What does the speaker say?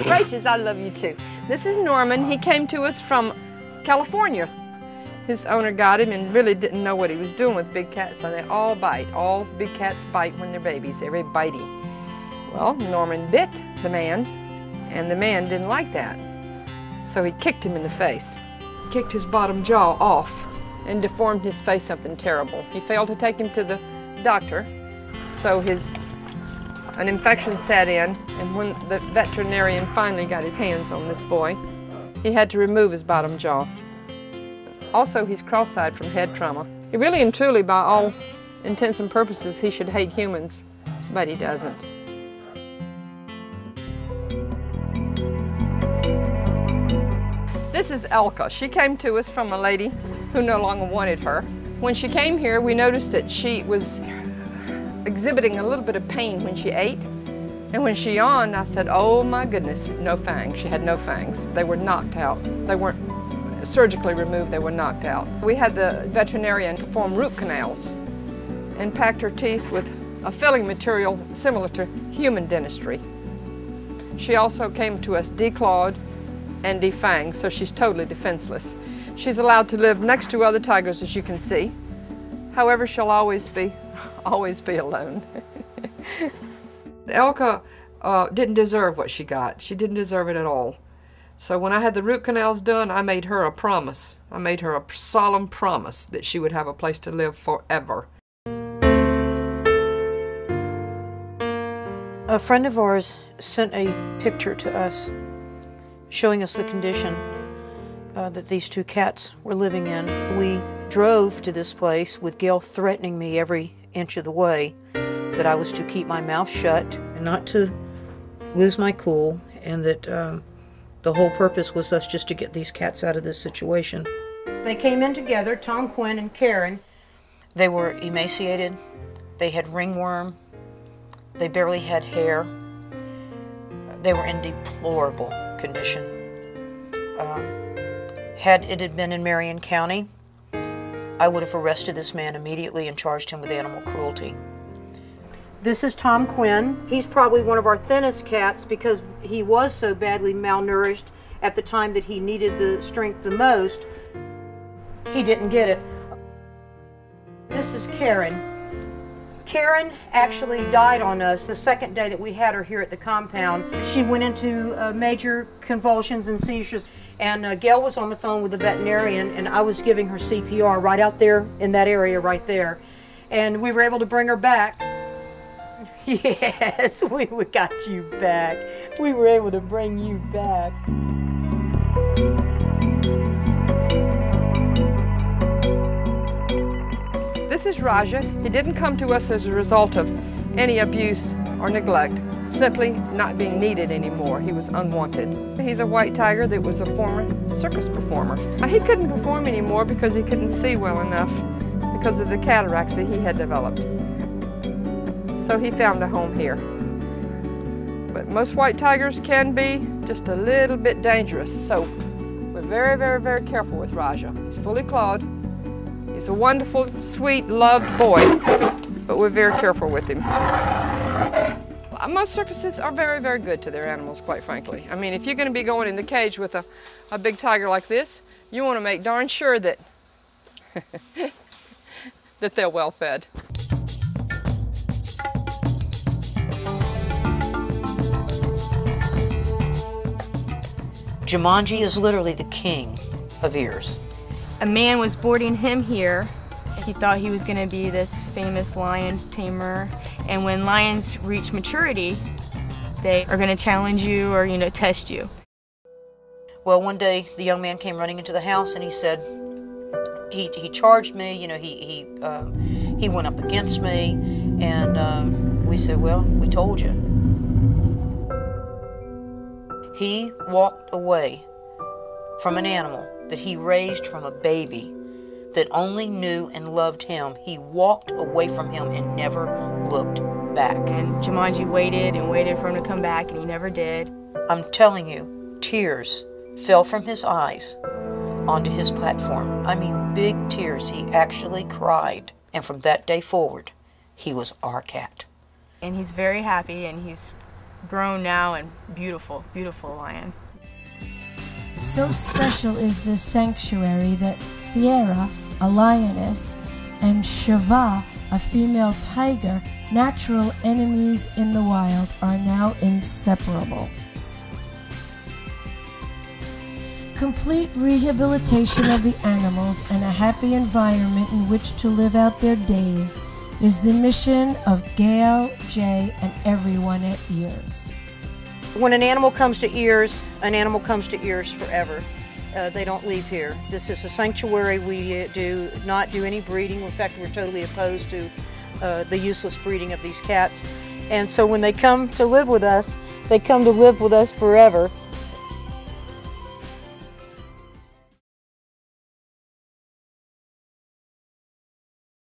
gracious, I love you too. This is Norman. He came to us from California. His owner got him and really didn't know what he was doing with big cats, so they all bite. All big cats bite when they're babies. They're very bitey. Well, Norman bit the man, and the man didn't like that. So he kicked him in the face. Kicked his bottom jaw off and deformed his face something terrible. He failed to take him to the doctor, so an infection set in, and when the veterinarian finally got his hands on this boy, he had to remove his bottom jaw. Also, he's cross-eyed from head trauma. He really and truly, by all intents and purposes, he should hate humans, but he doesn't. This is Elka. She came to us from a lady who no longer wanted her. When she came here, we noticed that she was exhibiting a little bit of pain when she ate. And when she yawned, I said, oh my goodness, no fangs. She had no fangs. They were knocked out. They weren't surgically removed, they were knocked out. We had the veterinarian perform root canals and packed her teeth with a filling material similar to human dentistry. She also came to us declawed and defanged, so she's totally defenseless. She's allowed to live next to other tigers, as you can see. However, she'll always be alone. Elka didn't deserve what she got. She didn't deserve it at all. So when I had the root canals done, I made her a promise. I made her a solemn promise that she would have a place to live forever. A friend of ours sent a picture to us showing us the condition that these two cats were living in. We drove to this place with Gail threatening me every inch of the way that I was to keep my mouth shut and not to lose my cool, and that the whole purpose was us just to get these cats out of this situation. They came in together, Tom Quinn and Karen. They were emaciated. They had ringworm. They barely had hair. They were in deplorable condition. Had it been in Marion County, I would have arrested this man immediately and charged him with animal cruelty. This is Tom Quinn. He's probably one of our thinnest cats because he was so badly malnourished at the time that he needed the strength the most. He didn't get it. This is Karen. Karen actually died on us the second day that we had her here at the compound. She went into major convulsions and seizures, and Gail was on the phone with the veterinarian, and I was giving her CPR right out there in that area right there. And we were able to bring her back. Yes, we got you back. We were able to bring you back. This is Raja. He didn't come to us as a result of any abuse or neglect, simply not being needed anymore. He was unwanted. He's a white tiger that was a former circus performer. He couldn't perform anymore because he couldn't see well enough because of the cataracts that he had developed. So he found a home here. But most white tigers can be just a little bit dangerous, so we're very, very, very careful with Raja. He's fully clawed. He's a wonderful, sweet, loved boy, but we're very careful with him. Most circuses are very, very good to their animals, quite frankly. I mean, if you're going to be going in the cage with a big tiger like this, you want to make darn sure that, that they're well fed. Jumanji is literally the king of ears. A man was boarding him here. He thought he was going to be this famous lion tamer, and when lions reach maturity, they are going to challenge you or, test you. Well, one day the young man came running into the house and he said, he charged me, he went up against me, and we said, well, we told you. He walked away from an animal that he raised from a baby that only knew and loved him. He walked away from him and never looked back. And Jumanji waited and waited for him to come back, and he never did. I'm telling you, tears fell from his eyes onto his platform. I mean, big tears. He actually cried. And from that day forward, he was our cat. And he's very happy, and he's grown now and beautiful, beautiful lion. So special is this sanctuary that Sierra, a lioness, and Shiva, a female tiger, natural enemies in the wild, are now inseparable. Complete rehabilitation of the animals and a happy environment in which to live out their days is the mission of Gail, Jay, and everyone at Ears. When an animal comes to Ears, an animal comes to Ears forever. They don't leave here. This is a sanctuary. We do not do any breeding. In fact, we're totally opposed to the useless breeding of these cats. And so when they come to live with us, they come to live with us forever.